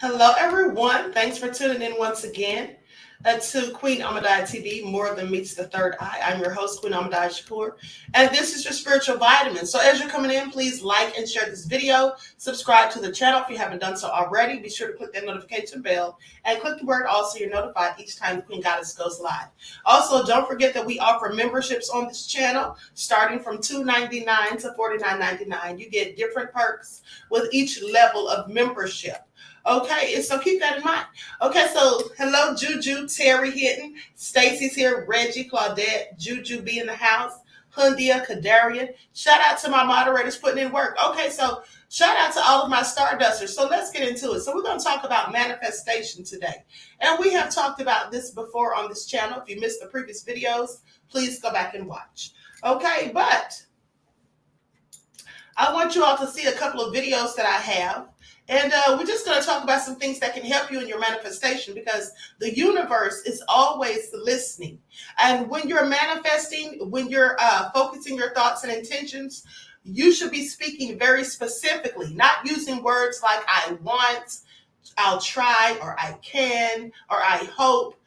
Hello, everyone. Thanks for tuning in once again to Queen Ahmadiyyah TV, More Than Meets the Third Eye. I'm your host, Queen Ahmadiyyah, and this is your spiritual vitamin. So as you're coming in, please like and share this video. Subscribe to the channel if you haven't done so already. Be sure to click that notification bell and click the word all so you're notified each time the Queen Goddess goes live. Also, don't forget that we offer memberships on this channel starting from $2.99 to $49.99. You get different perks with each level of membership. Okay, so keep that in mind. Okay, so hello, Juju, Terry Hitton, Stacy's here, Reggie, Claudette, Juju be in the house, Hundia, Kadarian. Shout out to my moderators putting in work. Okay, so shout out to all of my Stardusters. So let's get into it. So we're going to talk about manifestation today. And we have talked about this before on this channel. If you missed the previous videos, please go back and watch. Okay, but I want you all to see a couple of videos that I have. And we're just going to talk about some things that can help you in your manifestation, because the universe is always listening. And when you're manifesting, when you're focusing your thoughts and intentions, you should be speaking very specifically, not using words like I want, I'll try, or I can, or I hope.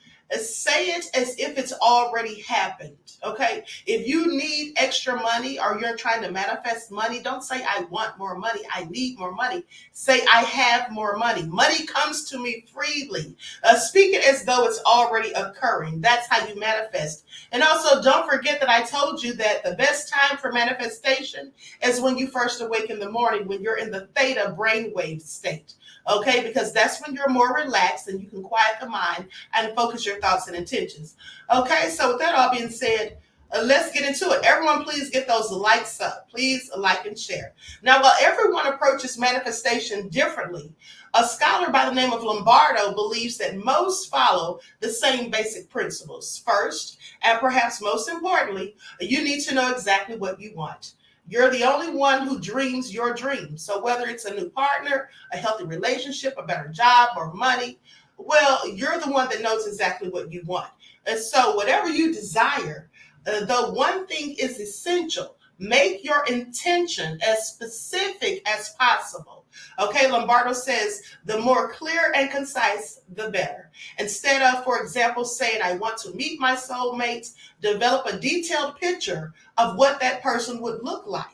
Say it as if it's already happened, okay? If you need extra money or you're trying to manifest money, don't say, I want more money, I need more money. Say, I have more money. Money comes to me freely. Speak it as though it's already occurring. That's how you manifest. And also, don't forget that I told you that the best time for manifestation is when you first awake in the morning, when you're in the theta brainwave state. Okay, because that's when you're more relaxed and you can quiet the mind and focus your thoughts and intentions. Okay, so with that all being said, let's get into it. Everyone, please get those likes up. Please like and share. Now, while everyone approaches manifestation differently, a scholar by the name of Lombardo believes that most follow the same basic principles. First, and perhaps most importantly, you need to know exactly what you want. You're the only one who dreams your dream. So whether it's a new partner, a healthy relationship, a better job, or money, well, you're the one that knows exactly what you want. And so whatever you desire, the one thing is essential. Make your intention as specific as possible. Okay, Lombardo says the more clear and concise, the better. Instead of, for example, saying, I want to meet my soulmates, develop a detailed picture of what that person would look like.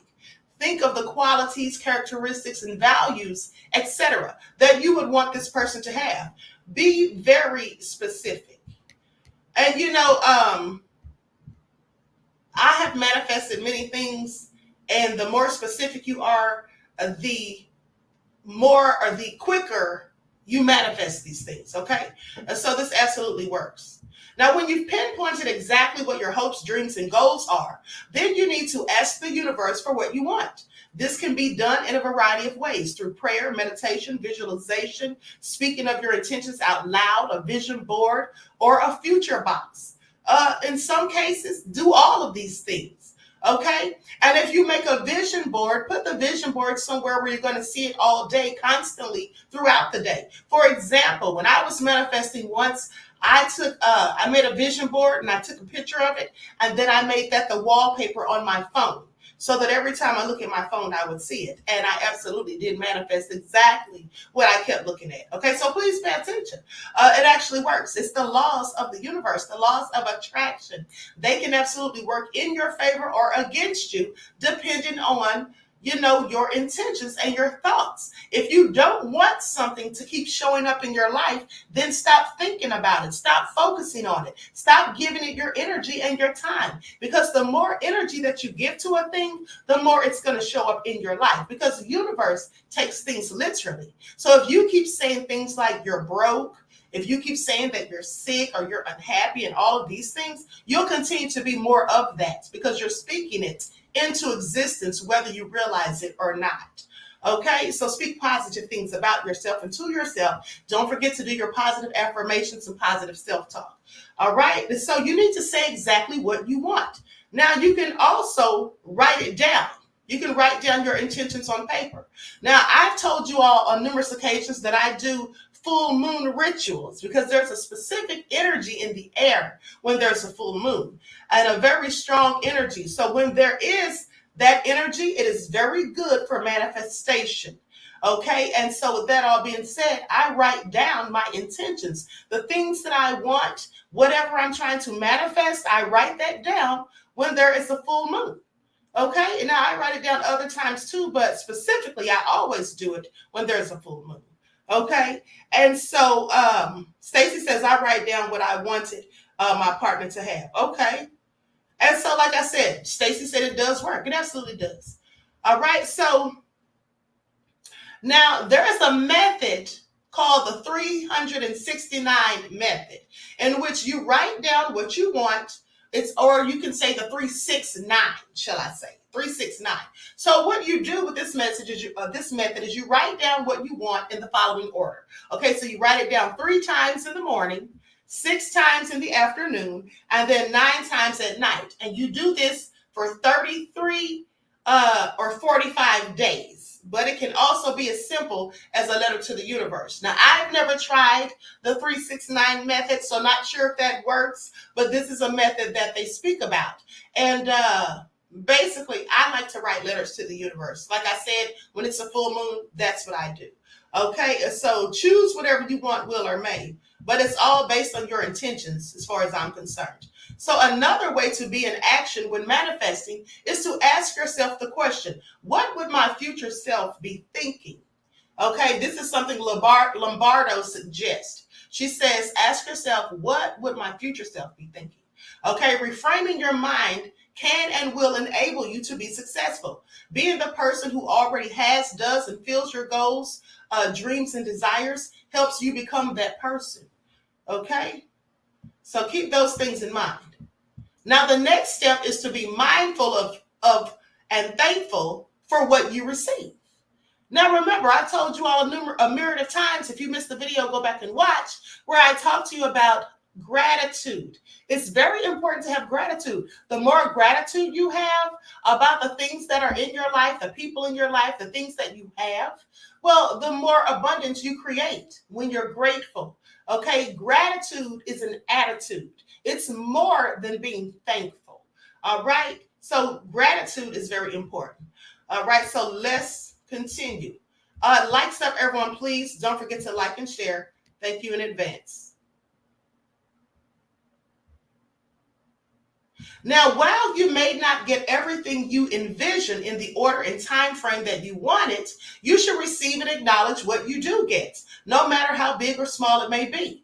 Think of the qualities, characteristics, and values, etc., that you would want this person to have. Be very specific. And I have manifested many things, and the more specific you are, the more or the quicker you manifest these things, okay? And so this absolutely works. Now, when you've pinpointed exactly what your hopes, dreams, and goals are, then you need to ask the universe for what you want. This can be done in a variety of ways, through prayer, meditation, visualization, speaking of your intentions out loud, a vision board, or a future box. In some cases, do all of these things, okay? And if you make a vision board, put the vision board somewhere where you're going to see it all day, constantly, throughout the day. For example, when I was manifesting once, I made a vision board and I took a picture of it, and then I made that the wallpaper on my phone, so that every time I look at my phone, I would see it. And I absolutely did manifest exactly what I kept looking at. Okay, so please pay attention. It actually works. It's the laws of the universe, the laws of attraction. They can absolutely work in your favor or against you, depending on your intentions and your thoughts. If you don't want something to keep showing up in your life, then stop thinking about it. Stop focusing on it. Stop giving it your energy and your time. Because the more energy that you give to a thing, the more it's going to show up in your life. Because the universe takes things literally. So if you keep saying things like you're broke, if you keep saying that you're sick or you're unhappy and all of these things, you'll continue to be more of that, because you're speaking it into existence, whether you realize it or not. Okay, so speak positive things about yourself and to yourself. Don't forget to do your positive affirmations and positive self-talk. All right, so you need to say exactly what you want. Now, you can also write it down. You can write down your intentions on paper. Now, I've told you all on numerous occasions that I do full moon rituals, because there's a specific energy in the air when there's a full moon, and a very strong energy. So when there is that energy, it is very good for manifestation. Okay, and so with that all being said, I write down my intentions, the things that I want, whatever I'm trying to manifest. I write that down when there is a full moon. Okay, and now I write it down other times too, but specifically I always do it when there's a full moon. Okay, and so Stacy says I write down what I wanted my partner to have. Okay, and so like I said, Stacy said it does work. It absolutely does. All right, so now there is a method called the 369 method, in which you write down what you want. Or you can say the 369, shall I say? 369. So what you do with this method is you write down what you want in the following order. Okay, so you write it down 3 times in the morning, 6 times in the afternoon, and then 9 times at night. And you do this for 33 or 45 days. But it can also be as simple as a letter to the universe. Now, I've never tried the 369 method, so not sure if that works, but this is a method that they speak about. And basically, I like to write letters to the universe. Like I said, when it's a full moon, that's what I do. Okay, so choose whatever you want, will or may, but it's all based on your intentions as far as I'm concerned. So another way to be in action when manifesting is to ask yourself the question, what would my future self be thinking? Okay, this is something Lombardo suggests. She says, ask yourself, what would my future self be thinking? Okay, reframing your mind can and will enable you to be successful. Being the person who already has, does, and feels your goals, dreams, and desires helps you become that person. Okay, so keep those things in mind. Now, the next step is to be mindful of and thankful for what you receive. Now, remember, I told you all a myriad of times, if you missed the video, go back and watch, where I talked to you about gratitude. It's very important to have gratitude. The more gratitude you have about the things that are in your life, the people in your life, the things that you have, well, the more abundance you create when you're grateful. Okay, gratitude is an attitude. It's more than being thankful. All right. So gratitude is very important. All right, so let's continue. Likes up, everyone, please. Don't forget to like and share. Thank you in advance. Now, while you may not get everything you envision in the order and time frame that you wanted, you should receive and acknowledge what you do get, no matter how big or small it may be.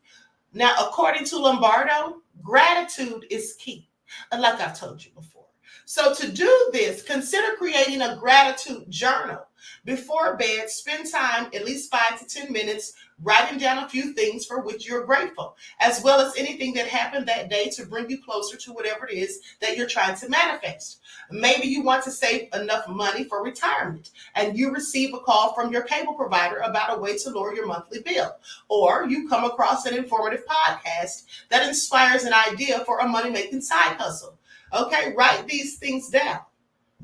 Now, according to Lombardo, gratitude is key, like I've told you before. So to do this, consider creating a gratitude journal. Before bed, spend time, at least 5 to 10 minutes, writing down a few things for which you're grateful, as well as anything that happened that day to bring you closer to whatever it is that you're trying to manifest. Maybe you want to save enough money for retirement, and you receive a call from your cable provider about a way to lower your monthly bill. Or you come across an informative podcast that inspires an idea for a money-making side hustle. Okay, write these things down.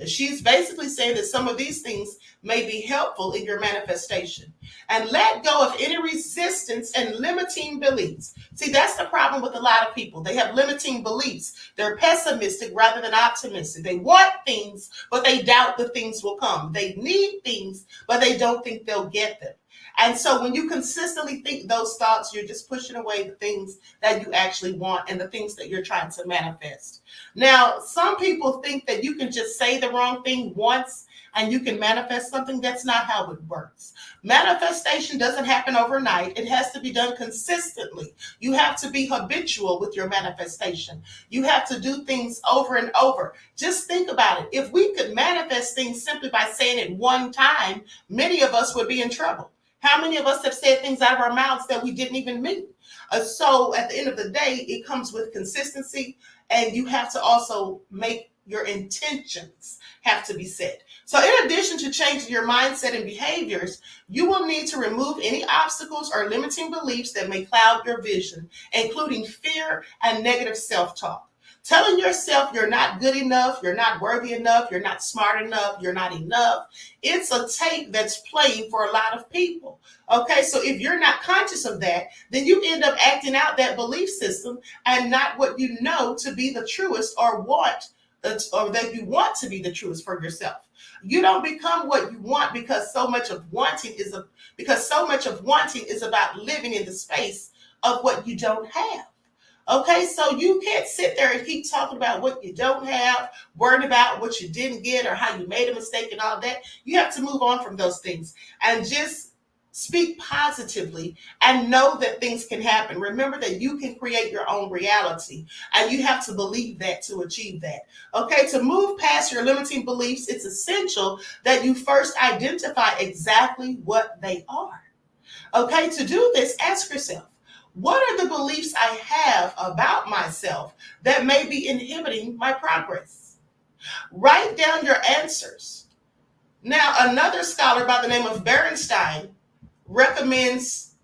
She's basically saying that some of these things may be helpful in your manifestation. And let go of any resistance and limiting beliefs. See, that's the problem with a lot of people. They have limiting beliefs. They're pessimistic rather than optimistic. They want things, but they doubt the things will come. They need things, but they don't think they'll get them. And so when you consistently think those thoughts, you're just pushing away the things that you actually want and the things that you're trying to manifest. Now, some people think that you can just say the wrong thing once and you can manifest something. That's not how it works. Manifestation doesn't happen overnight. It has to be done consistently. You have to be habitual with your manifestation. You have to do things over and over. Just think about it. If we could manifest things simply by saying it one time, many of us would be in trouble. How many of us have said things out of our mouths that we didn't even mean? So at the end of the day, it comes with consistency, and you have to also make your intentions have to be set. So in addition to changing your mindset and behaviors, you will need to remove any obstacles or limiting beliefs that may cloud your vision, including fear and negative self-talk. Telling yourself you're not good enough, you're not worthy enough, you're not smart enough, you're not enough. It's a tape that's playing for a lot of people. Okay, so if you're not conscious of that, then you end up acting out that belief system and not what you know to be the truest or that you want to be the truest for yourself. You don't become what you want because so much of wanting is about living in the space of what you don't have. Okay, so you can't sit there and keep talking about what you don't have, worrying about what you didn't get or how you made a mistake and all that. You have to move on from those things and just speak positively and know that things can happen. Remember that you can create your own reality, and you have to believe that to achieve that. Okay, to move past your limiting beliefs, it's essential that you first identify exactly what they are. Okay, to do this, ask yourself, what are the beliefs I have about myself that may be inhibiting my progress? Write down your answers. Now, another scholar by the name of Berenstein recommends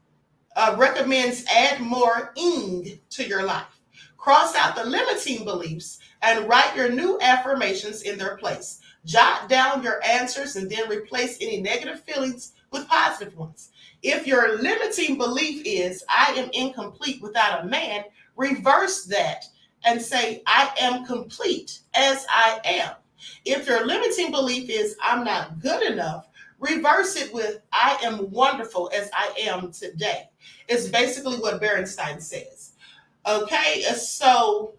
add more ing to your life. Cross out the limiting beliefs and write your new affirmations in their place. Jot down your answers and then replace any negative feelings with positive ones. If your limiting belief is, I am incomplete without a man, reverse that and say, I am complete as I am. If your limiting belief is, I'm not good enough, reverse it with, I am wonderful as I am today. It's basically what Berenstein says. Okay, so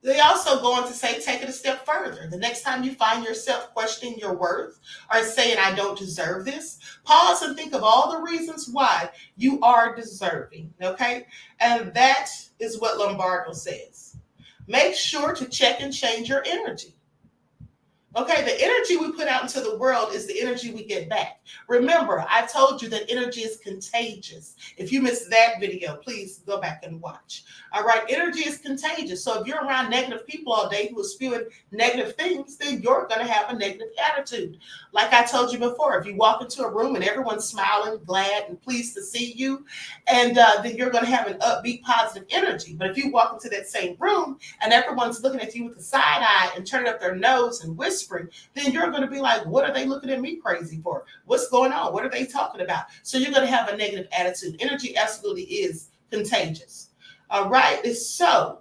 they also go on to say, take it a step further. The next time you find yourself questioning your worth or saying, I don't deserve this, pause and think of all the reasons why you are deserving, okay? And that is what Lombardo says. Make sure to check and change your energy. Okay, the energy we put out into the world is the energy we get back. Remember, I told you that energy is contagious. If you missed that video, please go back and watch. All right, energy is contagious. So if you're around negative people all day who are spewing negative things, then you're going to have a negative attitude. Like I told you before, if you walk into a room and everyone's smiling, glad, and pleased to see you, and then you're going to have an upbeat, positive energy. But if you walk into that same room and everyone's looking at you with a side eye and turning up their nose and whispering, then you're going to be like, what are they looking at me crazy for? What's going on? What are they talking about? So you're going to have a negative attitude. Energy absolutely is contagious. All right. So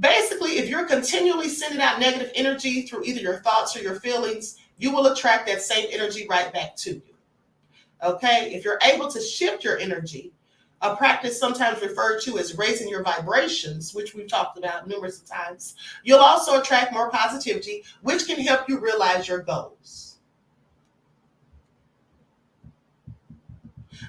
Basically, if you're continually sending out negative energy through either your thoughts or your feelings, you will attract that same energy right back to you. Okay? If you're able to shift your energy, a practice sometimes referred to as raising your vibrations, which we've talked about numerous times, you'll also attract more positivity, which can help you realize your goals.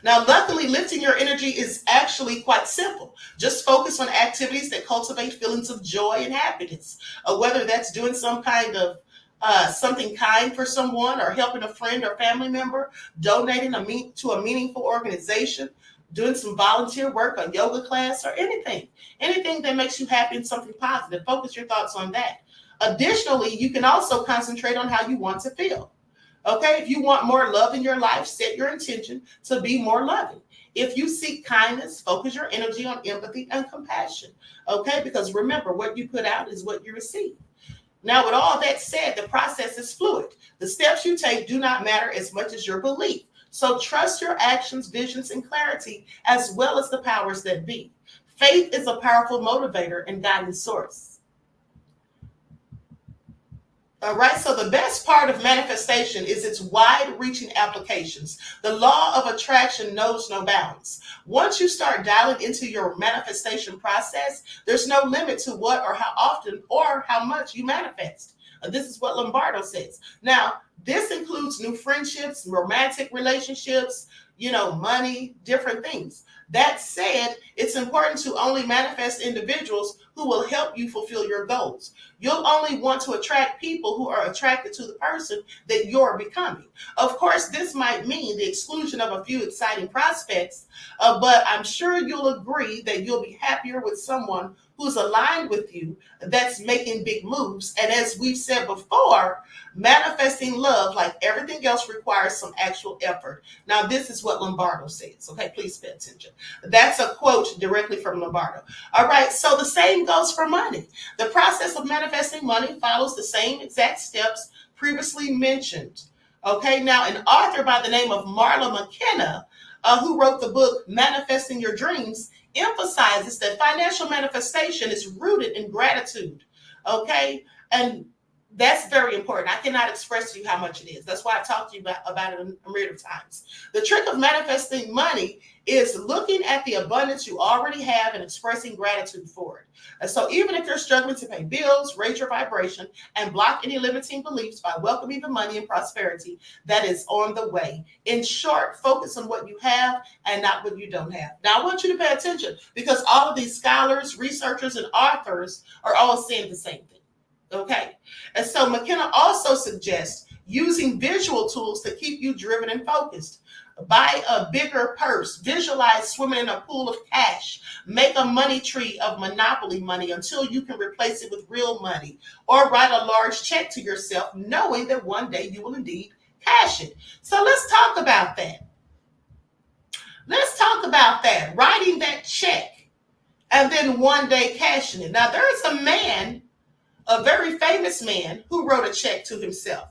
Now, luckily, lifting your energy is actually quite simple. Just focus on activities that cultivate feelings of joy and happiness, whether that's doing some kind of something kind for someone, or helping a friend or family member, donating to a meaningful organization, doing some volunteer work, a yoga class, or anything that makes you happy and something positive. Focus your thoughts on that. Additionally, you can also concentrate on how you want to feel. Okay, if you want more love in your life, set your intention to be more loving. If you seek kindness, focus your energy on empathy and compassion. Okay, because remember, what you put out is what you receive. Now, with all that said, the process is fluid. The steps you take do not matter as much as your belief. So trust your actions, visions, and clarity, as well as the powers that be. Faith is a powerful motivator and guiding source. All right, so the best part of manifestation is its wide reaching applications. The law of attraction knows no bounds. Once you start dialing into your manifestation process, there's no limit to what or how often or how much you manifest. This is what Lombardo says. Now, this includes new friendships, romantic relationships, money, different things. That said, it's important to only manifest individuals who will help you fulfill your goals. You'll only want to attract people who are attracted to the person that you're becoming. Of course, this might mean the exclusion of a few exciting prospects, but I'm sure you'll agree that you'll be happier with someone who's aligned with you, that's making big moves. And as we've said before, manifesting love, like everything else, requires some actual effort. Now, this is what Lombardo says. Okay, please pay attention. That's a quote directly from Lombardo. All right, so the same goes for money. The process of manifesting money follows the same exact steps previously mentioned. Okay, now an author by the name of Marla McKenna, who wrote the book Manifesting Your Dreams, emphasizes that financial manifestation is rooted in gratitude. Okay, and that's very important. I cannot express to you how much it is. That's why I talked to you about it a myriad of times. The trick of manifesting money is looking at the abundance you already have and expressing gratitude for it. And so even if you're struggling to pay bills, raise your vibration and block any limiting beliefs by welcoming the money and prosperity that is on the way. In short, focus on what you have and not what you don't have. Now, I want you to pay attention, because all of these scholars, researchers, and authors are all saying the same thing. Okay, and so McKenna also suggests using visual tools to keep you driven and focused. Buy a bigger purse, visualize swimming in a pool of cash, make a money tree of Monopoly money until you can replace it with real money, or write a large check to yourself knowing that one day you will indeed cash it. So let's talk about that. Let's talk about that, writing that check and then one day cashing it. Now, there is a man, a very famous man, who wrote a check to himself.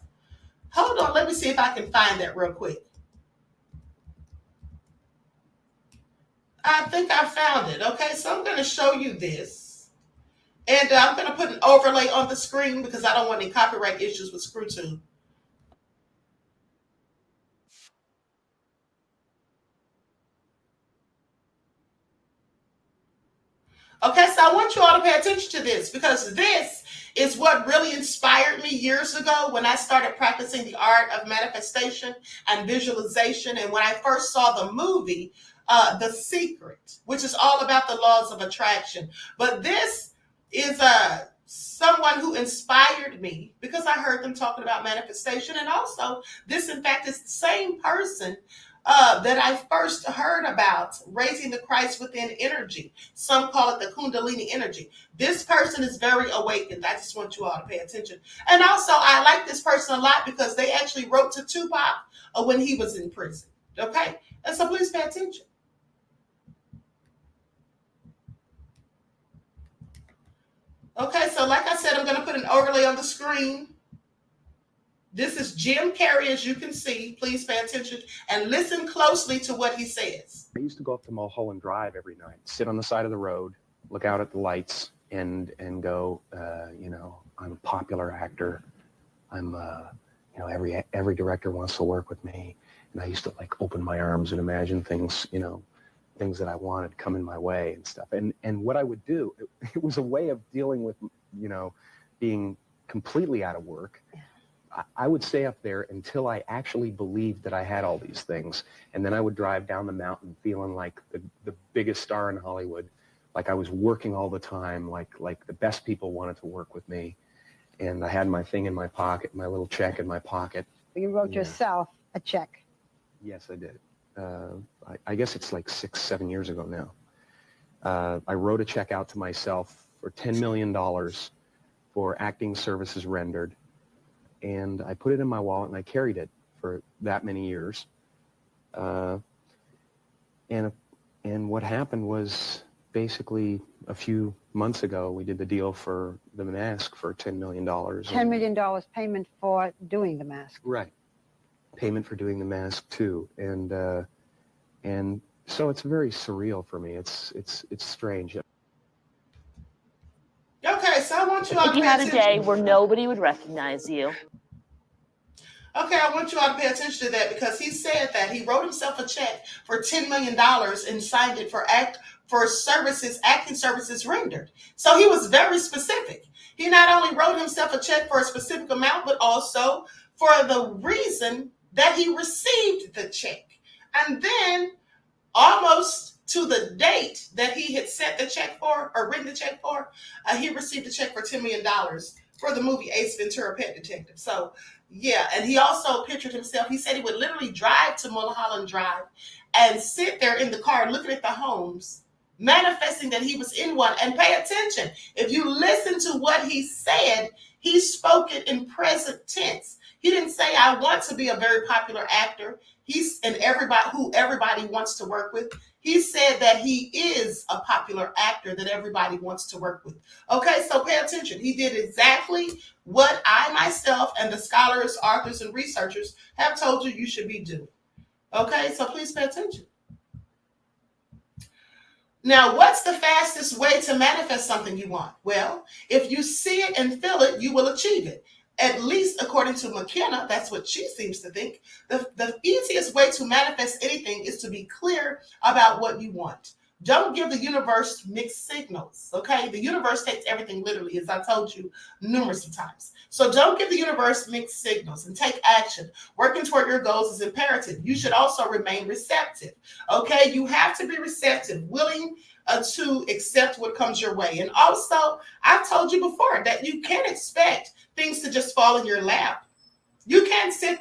Hold on, let me see if I can find that real quick. I think I found it. Okay, so I'm going to show you this. And I'm going to put an overlay on the screen because I don't want any copyright issues with ScrewTube. Okay, so I want you all to pay attention to this, because this is what really inspired me years ago when I started practicing the art of manifestation and visualization. And when I first saw the movie, The Secret, which is all about the laws of attraction. But this is someone who inspired me because I heard them talking about manifestation. And also, this, in fact, is the same person that I first heard about raising the Christ within energy. Some call it the Kundalini energy. This person is very awakened. I just want you all to pay attention. And also, I like this person a lot because they actually wrote to Tupac when he was in prison. Okay? And so please pay attention. Okay, so like I said, I'm going to put an overlay on the screen. This is Jim Carrey, as you can see. Please pay attention and listen closely to what he says. I used to go up to Mulholland Drive every night, sit on the side of the road, look out at the lights, and go, I'm a popular actor. I'm, every director wants to work with me. And I used to like open my arms and imagine things, things that I wanted coming my way and stuff. And what I would do, it was a way of dealing with, being completely out of work. I would stay up there until I actually believed that I had all these things. And then I would drive down the mountain feeling like the biggest star in Hollywood, like I was working all the time, like the best people wanted to work with me. And I had my thing in my pocket, my little check in my pocket. You wrote yourself a check. Yes, I did. I guess it's like 6-7 years ago now. I wrote a check out to myself for $10 million for acting services rendered. And I put it in my wallet and I carried it for that many years. And what happened was basically a few months ago, we did the deal for The Mask for $10 million. $10 million payment for doing The Mask. Right. Payment for doing The Mask too. And so it's very surreal for me. It's strange. Okay, so I want you all to If you pay had a attention. day where nobody would recognize you. Okay, I want you all to pay attention to that because he said that he wrote himself a check for $10 million and signed it for acting services rendered. So he was very specific. He not only wrote himself a check for a specific amount, but also for the reason that he received the check. And then almost to the date that he had set the check for or written the check for, he received a check for $10 million for the movie Ace Ventura: Pet Detective. So yeah, and he also pictured himself. He said he would literally drive to Mulholland Drive and sit there in the car looking at the homes, manifesting that he was in one. And pay attention. If you listen to what he said, he spoke it in present tense. He didn't say, I want to be a very popular actor. Everybody wants to work with. He said that he is a popular actor that everybody wants to work with. Okay, so pay attention. He did exactly what I myself and the scholars, authors, and researchers have told you should be doing. Okay, so please pay attention. Now, what's the fastest way to manifest something you want? Well, if you see it and feel it, you will achieve it. At least according to McKenna, that's what she seems to think. The easiest way to manifest anything is to be clear about what you want. Don't give the universe mixed signals, okay? The universe takes everything literally, as I told you numerous times. So don't give the universe mixed signals and take action. Working toward your goals is imperative. You should also remain receptive, okay? You have to be receptive, willing to accept what comes your way. And also, I've told you before that you can't expect things to just fall in your lap. You can't sit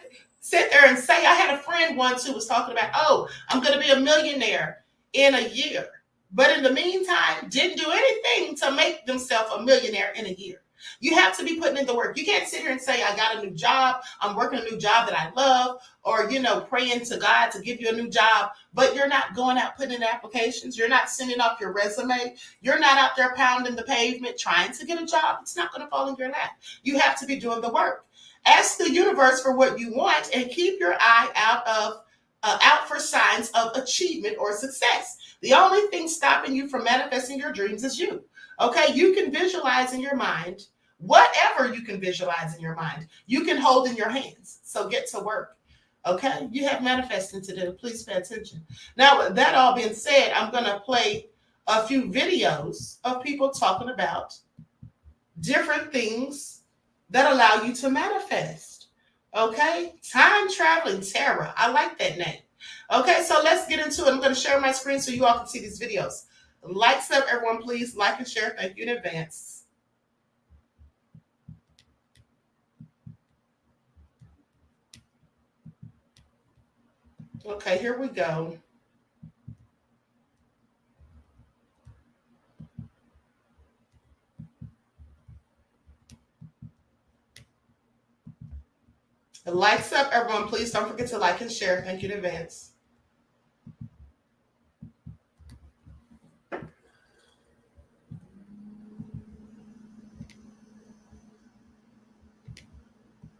there and say, I had a friend once who was talking about, oh, I'm going to be a millionaire in a year. But in the meantime, didn't do anything to make themselves a millionaire in a year. You have to be putting in the work. You can't sit here and say, I got a new job. I'm working a new job that I love, or, praying to God to give you a new job, but you're not going out putting in applications. You're not sending off your resume. You're not out there pounding the pavement trying to get a job. It's not going to fall in your lap. You have to be doing the work. Ask the universe for what you want and keep your eye out for signs of achievement or success. The only thing stopping you from manifesting your dreams is you. Okay, you can visualize in your mind whatever you can visualize in your mind. You can hold in your hands. So get to work. Okay, you have manifesting to do. Please pay attention. Now, that all being said, I'm going to play a few videos of people talking about different things that allow you to manifest. Okay, time traveling Tara. I like that name. Okay, so let's get into it. I'm going to share my screen so you all can see these videos. Likes up, everyone, please. Like and share. Thank you in advance. Okay, here we go. Likes up, everyone, please. Don't forget to like and share. Thank you in advance.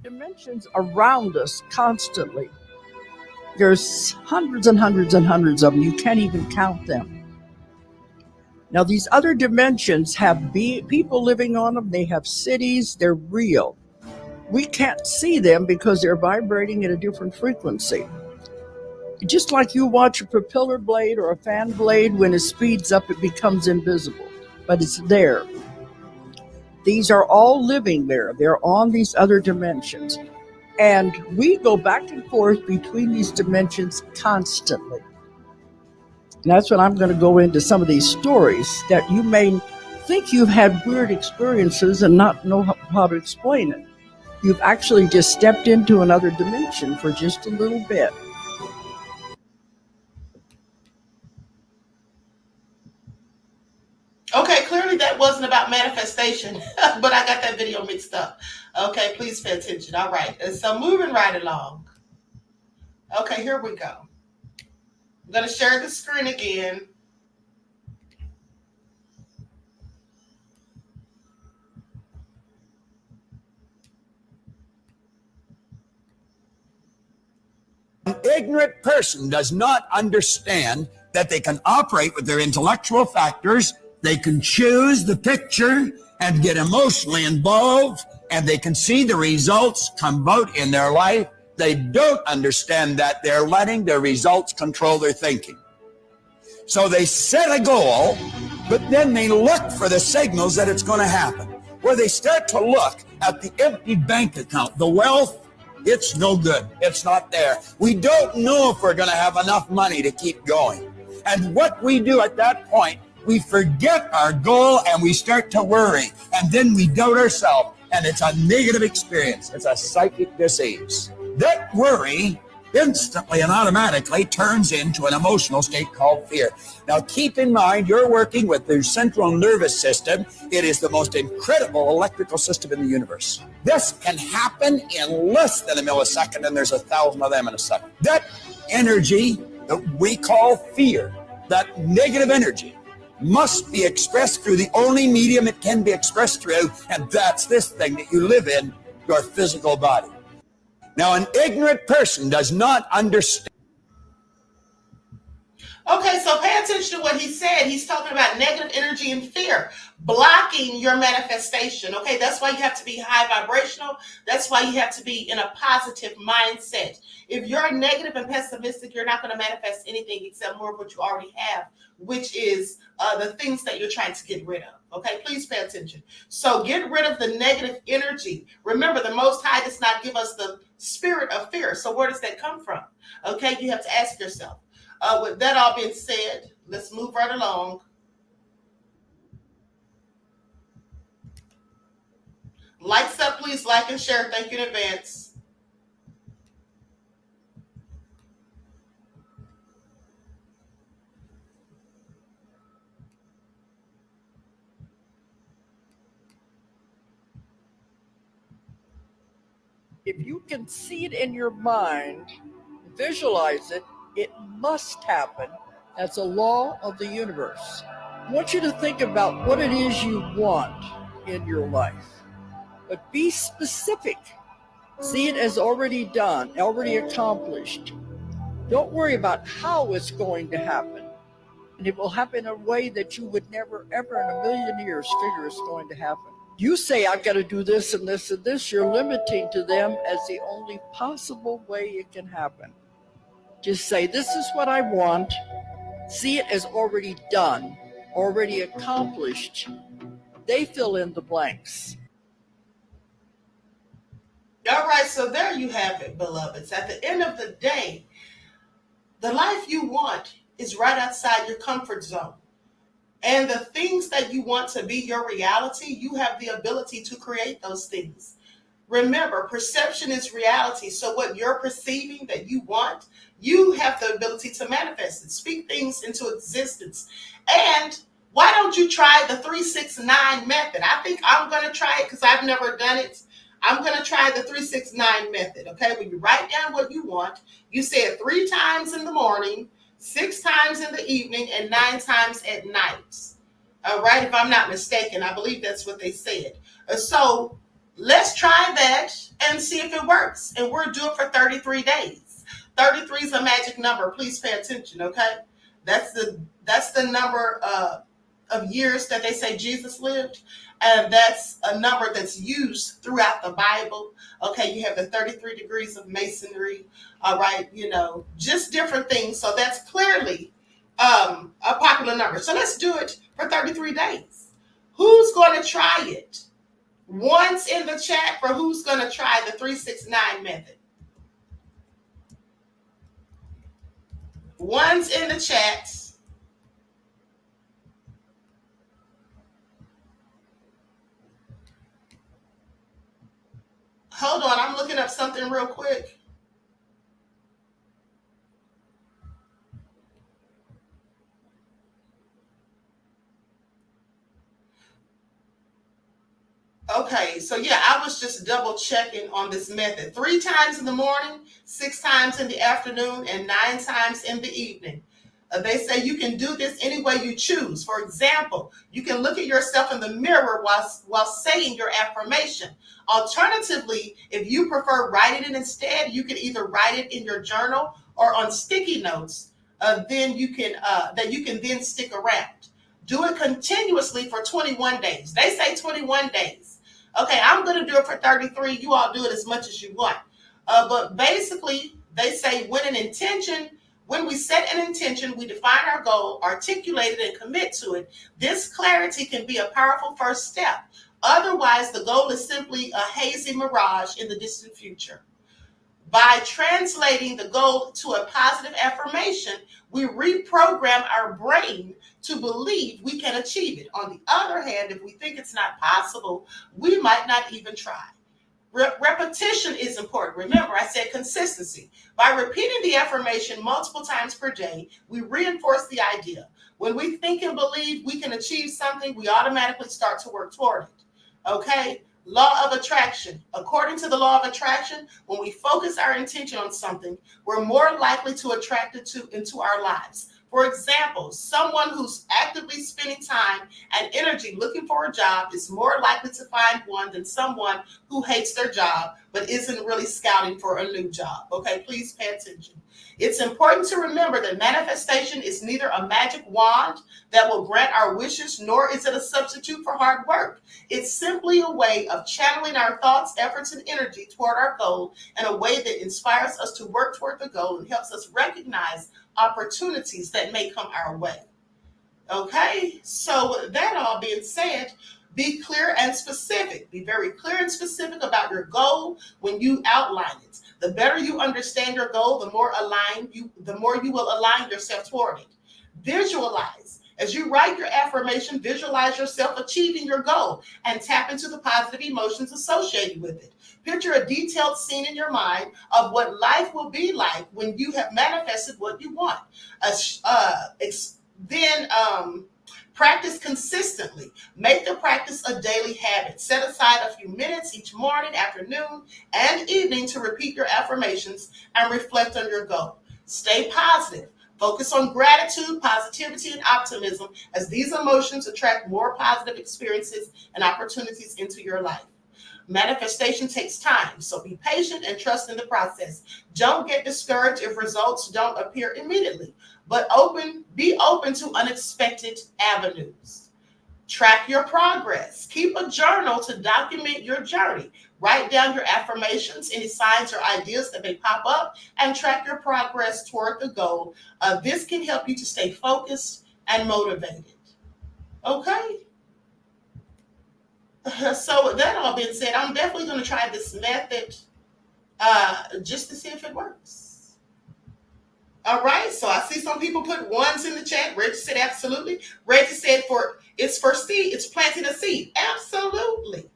Dimensions around us constantly. There's hundreds and hundreds and hundreds of them. You can't even count them. Now, these other dimensions have people living on them. They have cities. They're real. We can't see them because they're vibrating at a different frequency. Just like you watch a propeller blade or a fan blade, when it speeds up, it becomes invisible, but it's there. These are all living there. They're on these other dimensions. And we go back and forth between these dimensions constantly. And that's when I'm going to go into some of these stories that you may think you've had weird experiences and not know how to explain it. You've actually just stepped into another dimension for just a little bit. Okay, clearly that wasn't about manifestation, but I got that video mixed up. Okay, please pay attention. All right, and so moving right along. Okay, here we go. I'm going to share the screen again. An ignorant person does not understand that they can operate with their intellectual factors, they can choose the picture and get emotionally involved, and they can see the results come about in their life. They don't understand that they're letting their results control their thinking. So they set a goal, but then they look for the signals that it's going to happen. Where they start to look at the empty bank account, the wealth, it's no good. It's not there. We don't know if we're going to have enough money to keep going. And what we do at that point, we forget our goal and we start to worry. And then we doubt ourselves. And it's a negative experience. It's a psychic disease. That worry instantly and automatically turns into an emotional state called fear. Now, keep in mind, you're working with the central nervous system. It is the most incredible electrical system in the universe. This can happen in less than a millisecond, and there's 1,000 of them in a second. That energy that we call fear, that negative energy, must be expressed through the only medium it can be expressed through, and that's this thing that you live in, your physical body. Now, an ignorant person does not understand. Okay, so pay attention to what he said. He's talking about negative energy and fear blocking your manifestation. Okay, that's why you have to be high vibrational. That's why you have to be in a positive mindset. If you're negative and pessimistic, you're not going to manifest anything except more of what you already have, which is the things that you're trying to get rid of. Okay, please pay attention. So get rid of the negative energy. Remember, the Most High does not give us the spirit of fear. So where does that come from? Okay, you have to ask yourself. With that all being said, let's move right along. Likes up, please like and share. Thank you in advance. If you can see it in your mind, visualize it, it must happen. That's a law of the universe. I want you to think about what it is you want in your life, but be specific. See it as already done, already accomplished. Don't worry about how it's going to happen. And it will happen in a way that you would never, ever in a million years figure it's going to happen. You say, I've got to do this and this and this. You're limiting to them as the only possible way it can happen. Just say, this is what I want. See it as already done, already accomplished. They fill in the blanks. All right, so there you have it, beloveds. At the end of the day, the life you want is right outside your comfort zone. And the things that you want to be your reality, you have the ability to create those things. Remember, perception is reality. So what you're perceiving that you want, you have the ability to manifest it. Speak things into existence. And why don't you try the 369 method? I think I'm going to try it because I've never done it. I'm going to try the 369 method. Okay, when you write down what you want, you say it 3 times in the morning, 6 times in the evening, and 9 times at night. All right, if I'm not mistaken, I believe that's what they said. So let's try that and see if it works. And we'll do it for 33 days. 33 is a magic number. Please pay attention, okay? That's the number of years that they say Jesus lived. And that's a number that's used throughout the Bible. Okay, you have the 33 degrees of masonry, all right, just different things. So that's clearly a popular number. So let's do it for 33 days. Who's going to try it? Once in the chat for who's going to try the 369 method. Once in the chat. Hold on, I'm looking up something real quick. Okay, so yeah, I was just double checking on this method. 3 times in the morning, 6 times in the afternoon, and 9 times in the evening. They say you can do this any way you choose. For example, you can look at yourself in the mirror while saying your affirmation. Alternatively, if you prefer writing it instead, you can either write it in your journal or on sticky notes. Then you can then stick around. Do it continuously for 21 days. They say 21 days. Okay, I'm going to do it for 33. You all do it as much as you want. But basically, they say when we set an intention, we define our goal, articulate it, and commit to it. This clarity can be a powerful first step. Otherwise, the goal is simply a hazy mirage in the distant future. By translating the goal to a positive affirmation, we reprogram our brain to believe we can achieve it. On the other hand, if we think it's not possible, we might not even try. Repetition is important. Remember, I said consistency. By repeating the affirmation multiple times per day, we reinforce the idea. When we think and believe we can achieve something, we automatically start to work toward it. Okay? Law of attraction. According to the law of attraction, when we focus our intention on something, we're more likely to attract it into our lives. For example, someone who's actively spending time and energy looking for a job is more likely to find one than someone who hates their job but isn't really scouting for a new job. Okay, please pay attention. It's important to remember that manifestation is neither a magic wand that will grant our wishes, nor is it a substitute for hard work. It's simply a way of channeling our thoughts, efforts, and energy toward our goal in a way that inspires us to work toward the goal and helps us recognize opportunities that may come our way. Okay, so with that all being said, be clear and specific. Be very clear and specific about your goal when you outline it. The better you understand your goal, the more you will align yourself toward it. Visualize. As you write your affirmation, visualize yourself achieving your goal and tap into the positive emotions associated with it. Picture a detailed scene in your mind of what life will be like when you have manifested what you want. Then practice consistently. Make the practice a daily habit. Set aside a few minutes each morning, afternoon, and evening to repeat your affirmations and reflect on your goal. Stay positive. Focus on gratitude, positivity, and optimism, as these emotions attract more positive experiences and opportunities into your life. Manifestation takes time, so be patient and trust in the process. Don't get discouraged if results don't appear immediately, but be open to unexpected avenues. Track your progress. Keep a journal to document your journey. Write down your affirmations, any signs or ideas that may pop up, and track your progress toward the goal. This can help you to stay focused and motivated. Okay? So with that all being said, I'm definitely going to try this method just to see if it works. All right, so I see some people put ones in the chat. Reggie said absolutely. Reggie said it's for seed. It's planting a seed. Absolutely.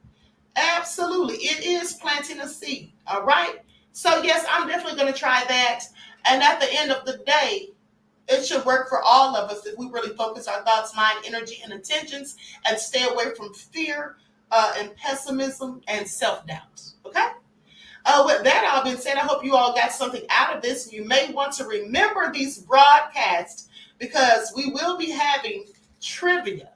Absolutely. It is planting a seed. All right. So yes, I'm definitely going to try that. And at the end of the day, it should work for all of us if we really focus our thoughts, mind, energy, and intentions and stay away from fear and pessimism and self-doubt. Okay? With that all being said, I hope you all got something out of this. You may want to remember these broadcasts because we will be having trivia.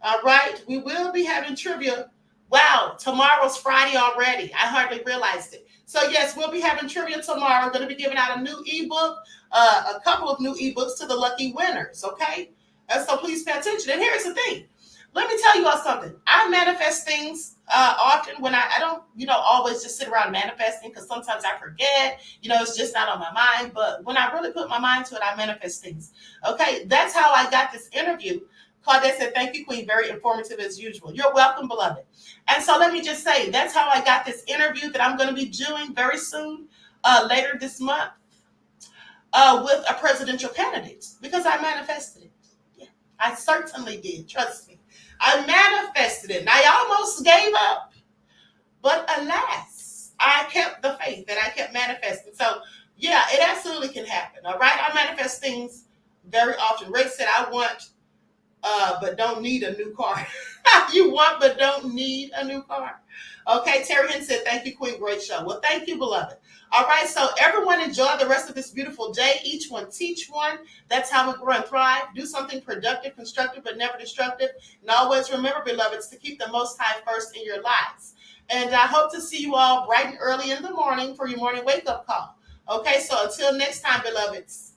All right? We will be having trivia. Wow, tomorrow's Friday already. I hardly realized it. So yes, we'll be having trivia tomorrow. I'm going to be giving out a new ebook, a couple of new ebooks to the lucky winners, okay? And so please pay attention. And here's the thing. Let me tell you all something. I manifest things often when I don't, always just sit around manifesting, because sometimes I forget, it's just not on my mind. But when I really put my mind to it, I manifest things. Okay, that's how I got this interview. Claudette said, thank you, Queen. Very informative as usual. You're welcome, beloved. And so let me just say, that's how I got this interview that I'm going to be doing very soon, later this month, with a presidential candidate, because I manifested it. Yeah, I certainly did. Trust me. I manifested it, and I almost gave up. But alas, I kept the faith, and I kept manifesting. So, yeah, it absolutely can happen, all right? I manifest things very often. Ray said, I want, but don't need a new car. You want, but don't need a new car. Okay, Terry Henn said, thank you, Queen. Great show. Well, thank you, beloved. All right, so everyone enjoy the rest of this beautiful day. Each one teach one. That's how we grow and thrive. Do something productive, constructive, but never destructive. And always remember, beloveds, to keep the Most High first in your lives. And I hope to see you all bright and early in the morning for your morning wake-up call. Okay, so until next time, beloveds.